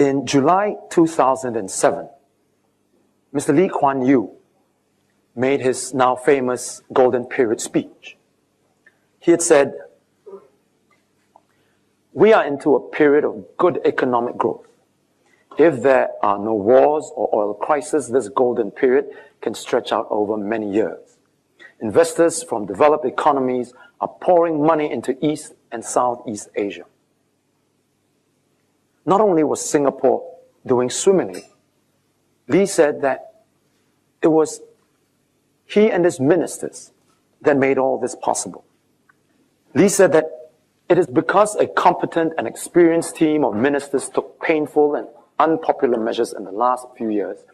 In July 2007, Mr. Lee Kuan Yew made his now famous Golden Period speech. He had said, "We are into a period of good economic growth. If there are no wars or oil crises, this golden period can stretch out over many years. Investors from developed economies are pouring money into East and Southeast Asia." Not only was Singapore doing swimmingly, Lee said that it was he and his ministers that made all this possible. Lee said that it is because a competent and experienced team of ministers took painful and unpopular measures in the last few years,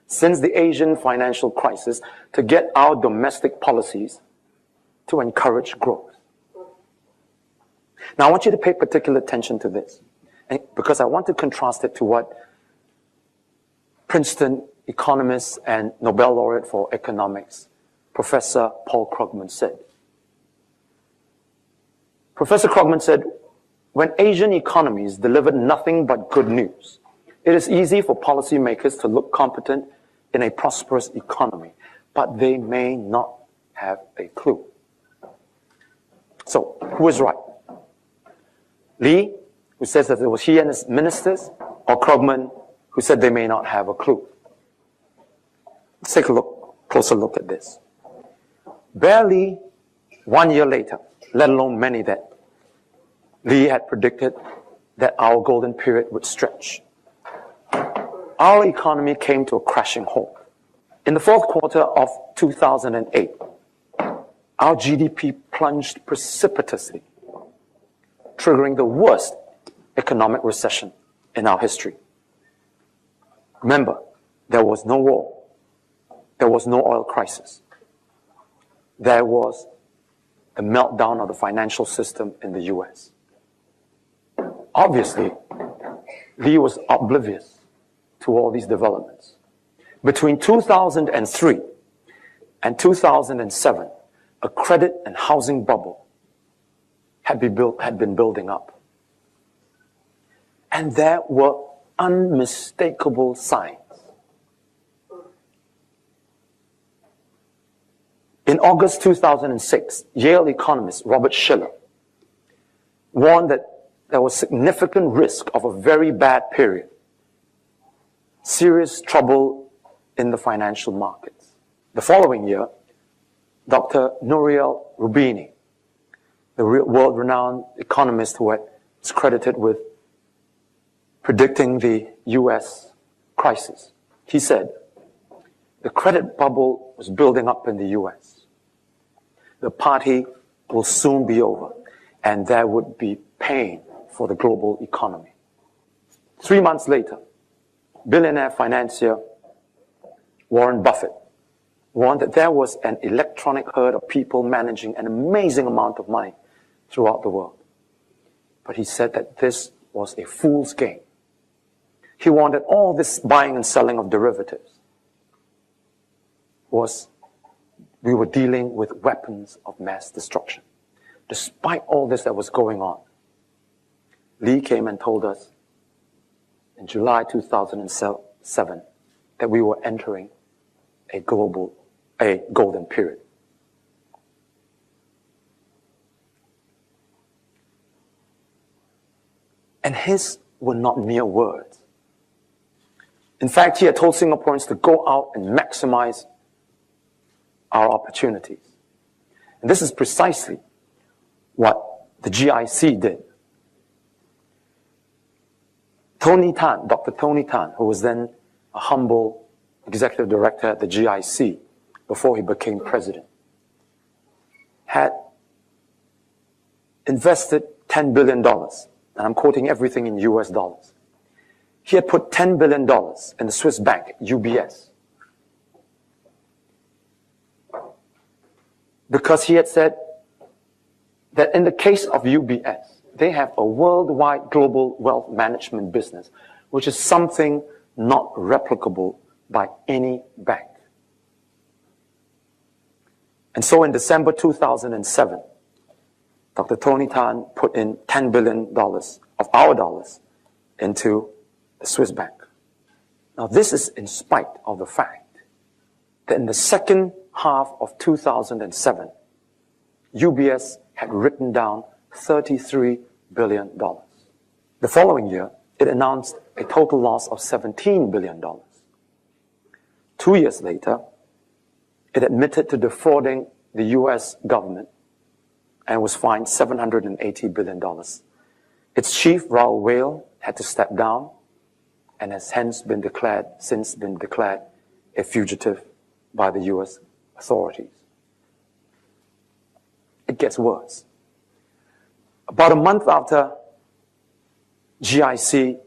since the Asian financial crisis, to get our domestic policies to encourage growth. Now, I want you to pay particular attention to this, because I want to contrast it to what Princeton economist and Nobel laureate for economics, Professor Paul Krugman, said. Professor Krugman said, "When Asian economies delivered nothing but good news, it is easy for policymakers to look competent in a prosperous economy, but they may not have a clue." So, who is right? Lee, who says that it was he and his ministers, or Krugman, who said they may not have a clue? Let's take a closer look at this. Barely 1 year later, let alone many that Lee had predicted that our golden period would stretch, our economy came to a crashing halt. In the fourth quarter of 2008, our GDP plunged precipitously, triggering the worst economic recession in our history. Remember, there was no war. There was no oil crisis. There was the meltdown of the financial system in the US. Obviously, Lee was oblivious to all these developments. Between 2003 and 2007, a credit and housing bubble had been building up. And there were unmistakable signs. In August 2006, Yale economist Robert Shiller warned that there was significant risk of a very bad period, serious trouble in the financial markets. The following year, Dr. Nouriel Roubini, the world-renowned economist who was credited with predicting the US crisis, he said, the credit bubble was building up in the US. The party will soon be over, and there would be pain for the global economy. 3 months later, billionaire financier Warren Buffett warned that there was an electronic herd of people managing an amazing amount of money throughout the world. But he said that this was a fool's game. He warned that all this buying and selling of derivatives we were dealing with weapons of mass destruction. Despite all this that was going on, Lee came and told us in July 2007 that we were entering a golden period. And his were not mere words. In fact, he had told Singaporeans to go out and maximize our opportunities. And this is precisely what the GIC did. Dr. Tony Tan, who was then a humble executive director at the GIC before he became president, had invested $10 billion, and I'm quoting everything in US dollars. He had put $10 billion in the Swiss bank, UBS, because he had said that in the case of UBS, they have a worldwide global wealth management business, which is something not replicable by any bank. And so in December 2007, Dr. Tony Tan put in $10 billion of our dollars into the Swiss bank. Now, this is in spite of the fact that in the second half of 2007, UBS had written down $33 billion. The following year, it announced a total loss of $17 billion. 2 years later, it admitted to defrauding the US government and was fined $780 billion. Its chief, Raoul Wale, had to step down and has since been declared a fugitive by the US authorities. It gets worse. About a month after GIC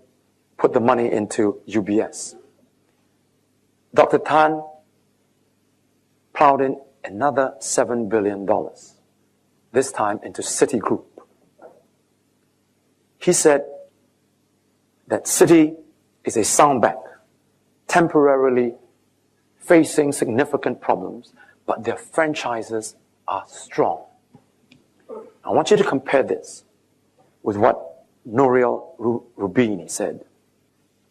put the money into UBS, Dr. Tan plowed in another $7 billion, this time into Citigroup. He said that Citi is a sound bank, temporarily facing significant problems, but their franchises are strong. I want you to compare this with what Nouriel Roubini said.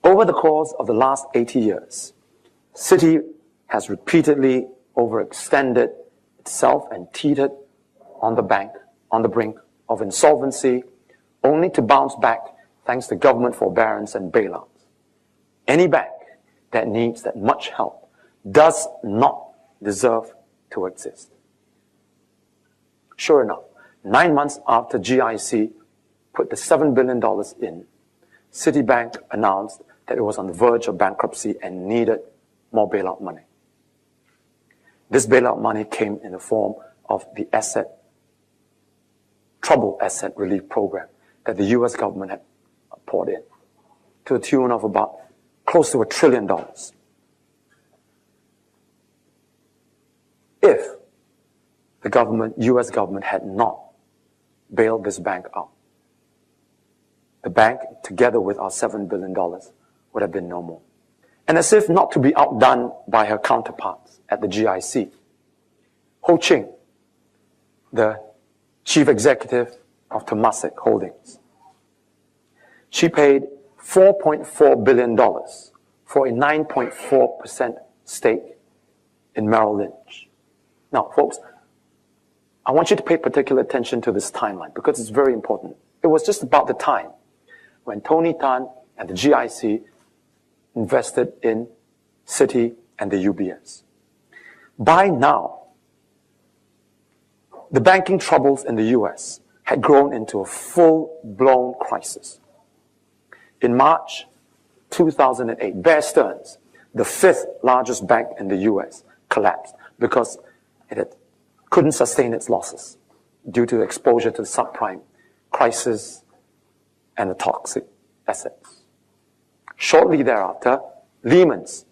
Over the course of the last 80 years, Citi has repeatedly overextended itself and teetered on the brink of insolvency, only to bounce back thanks to government forbearance and bailouts. Any bank that needs that much help does not deserve to exist. Sure enough, 9 months after GIC put the $7 billion in, Citibank announced that it was on the verge of bankruptcy and needed more bailout money. This bailout money came in the form of the trouble asset relief program that the US government had poured in, to the tune of about close to $1 trillion. If the US government had not bailed this bank out, the bank, together with our $7 billion, would have been no more. And as if not to be outdone by her counterparts at the GIC, Ho Ching, the chief executive of Temasek Holdings, she paid $4.4 billion for a 9.4% stake in Merrill Lynch. Now, folks, I want you to pay particular attention to this timeline because it's very important. It was just about the time when Tony Tan and the GIC invested in Citi and the UBS. By now, the banking troubles in the US had grown into a full-blown crisis. In March 2008, Bear Stearns, the fifth largest bank in the US, collapsed because it couldn't sustain its losses due to exposure to the subprime crisis and the toxic assets. Shortly thereafter, Lehman's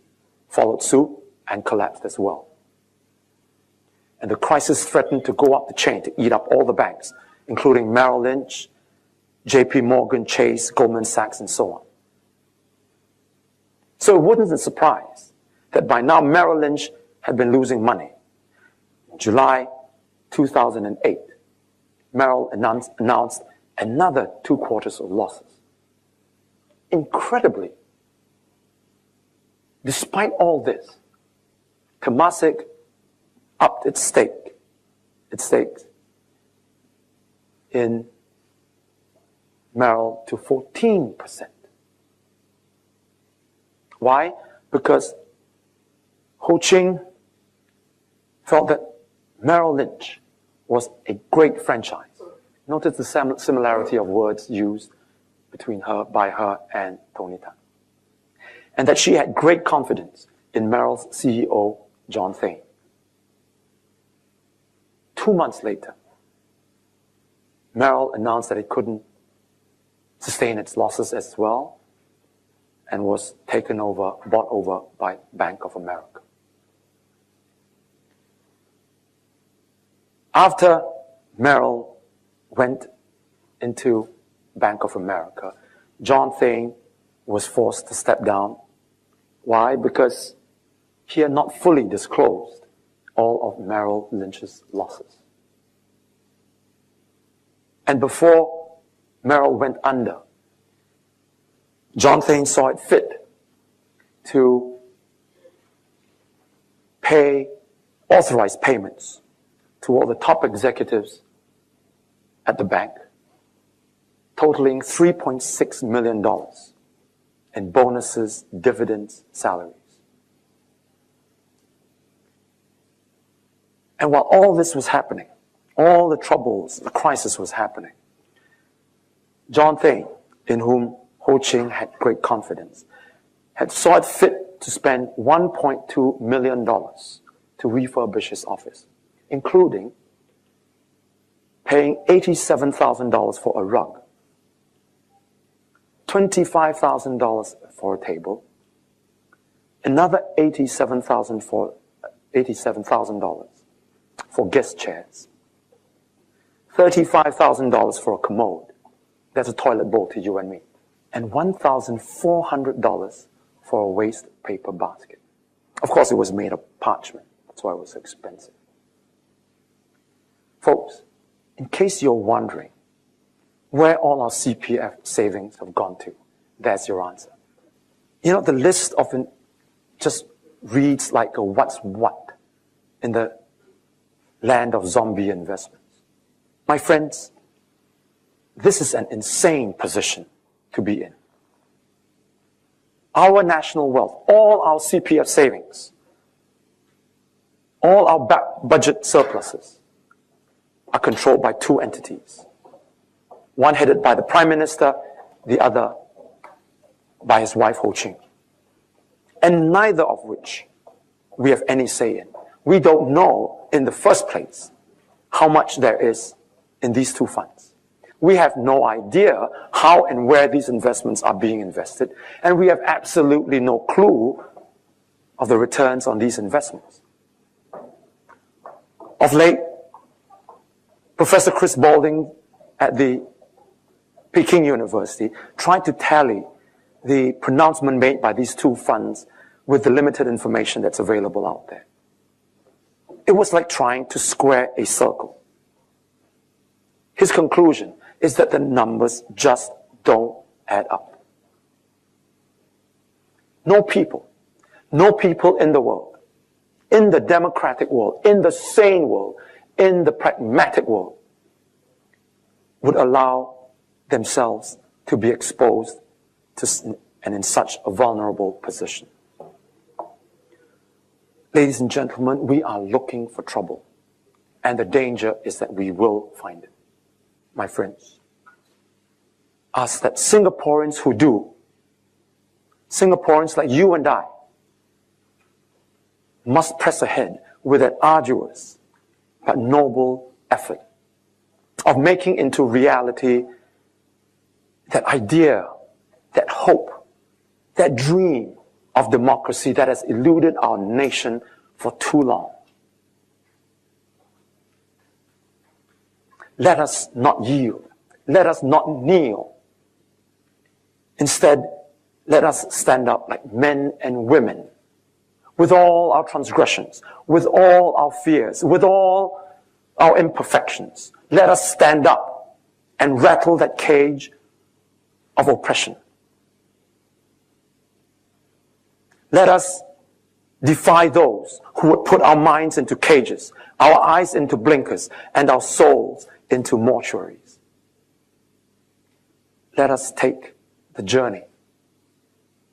followed suit and collapsed as well. And the crisis threatened to go up the chain to eat up all the banks, including Merrill Lynch, JP Morgan, Chase, Goldman Sachs, and so on. So it wasn't a surprise that by now Merrill Lynch had been losing money. In July 2008, Merrill announced another 2 quarters of losses. Incredibly, despite all this, Temasek upped its stakes in Merrill to 14%. Why? Because Ho Ching felt that Merrill Lynch was a great franchise. Notice the similarity of words used by her and Tony Tan. And that she had great confidence in Merrill's CEO, John Thain. 2 months later, Merrill announced that it couldn't sustain its losses as well and was bought over by Bank of America. After Merrill went into Bank of America, John Thain was forced to step down. Why? Because he had not fully disclosed all of Merrill Lynch's losses. And before Merrill went under, John Thane saw it fit to authorize payments to all the top executives at the bank, totaling $3.6 million in bonuses, dividends, salaries. And while all this was happening, all the troubles, the crisis was happening, John Thane, in whom Ho Ching had great confidence, had saw it fit to spend $1.2 million to refurbish his office, including paying $87,000 for a rug, $25,000 for a table, another $87,000 for guest chairs, $35,000 for a commode, that's a toilet bowl to you and me, and $1,400 for a waste paper basket. Of course, it was made of parchment. That's why it was so expensive. Folks, in case you're wondering where all our CPF savings have gone to, that's your answer. You know, the list often just reads like a what's what in the land of zombie investments. My friends, this is an insane position to be in. Our national wealth, all our CPF savings, all our budget surpluses are controlled by two entities. One headed by the Prime Minister, the other by his wife Ho Ching. And neither of which we have any say in. We don't know in the first place how much there is in these two funds. We have no idea how and where these investments are being invested, and we have absolutely no clue of the returns on these investments. Of late, Professor Chris Balding at the Peking University tried to tally the pronouncement made by these two funds with the limited information that's available out there. It was like trying to square a circle. His conclusion is that the numbers just don't add up. No people in the world, in the democratic world, in the sane world, in the pragmatic world, would allow themselves to be exposed to and in such a vulnerable position. Ladies and gentlemen, we are looking for trouble, and the danger is that we will find it. My friends, ask that Singaporeans who do, Singaporeans like you and I, must press ahead with an arduous but noble effort of making into reality that idea, that hope, that dream of democracy that has eluded our nation for too long. Let us not yield. Let us not kneel. Instead, let us stand up like men and women with all our transgressions, with all our fears, with all our imperfections. Let us stand up and rattle that cage of oppression. Let us defy those who would put our minds into cages, our eyes into blinkers, and our souls into mortuaries. Let us take the journey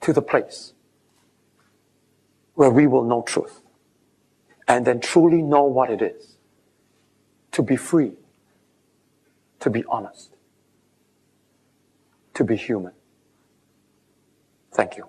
to the place where we will know truth and then truly know what it is to be free, to be honest, to be human. Thank you.